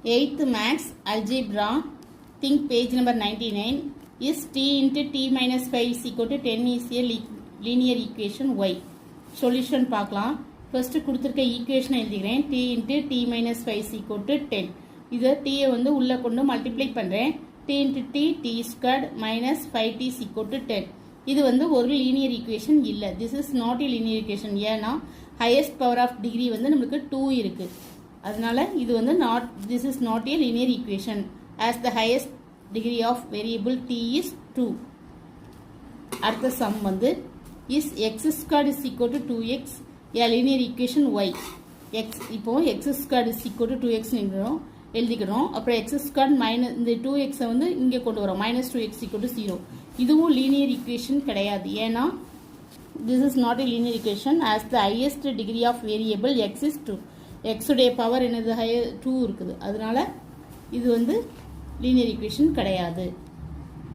8th Max Algebra, think page number 99, is t into t minus 5 is equal to 10 is a linear equation y. Solution பார்க்கலாம். First கொடுத்திருக்க equation எழுதிக்கிறேன். t into t minus 5 is equal to 10. இதை t வந்து உள்ள கொண்டு multiply பண்றேன். t into t, t squared minus 5t is equal to 10. இது வந்து ஒரு linear equation இல்ல. This is not a linear equation. ஏன்னா highest power of degree வந்து நமக்கு 2 இருக்கு. அதனால இது வந்து this is not a linear equation as the highest degree of variable t is 2. அடுத்த sum வந்து is x squared is equal to 2x a linear equation y. இப்போ x squared is equal to 2x எழுதிக்கிறோம். அப்புறம் x squared minus இந்த 2x வந்து இங்கே கொண்டு வரோம். minus 2x equal to 0. இதுவும் linear equation கிடையாது. ஏன்னா this is not a linear equation as the highest degree of variable x is 2. x உடைய பவர் என்னது 2 இருக்குது. அதனால இது வந்து linear equation கிடையாது.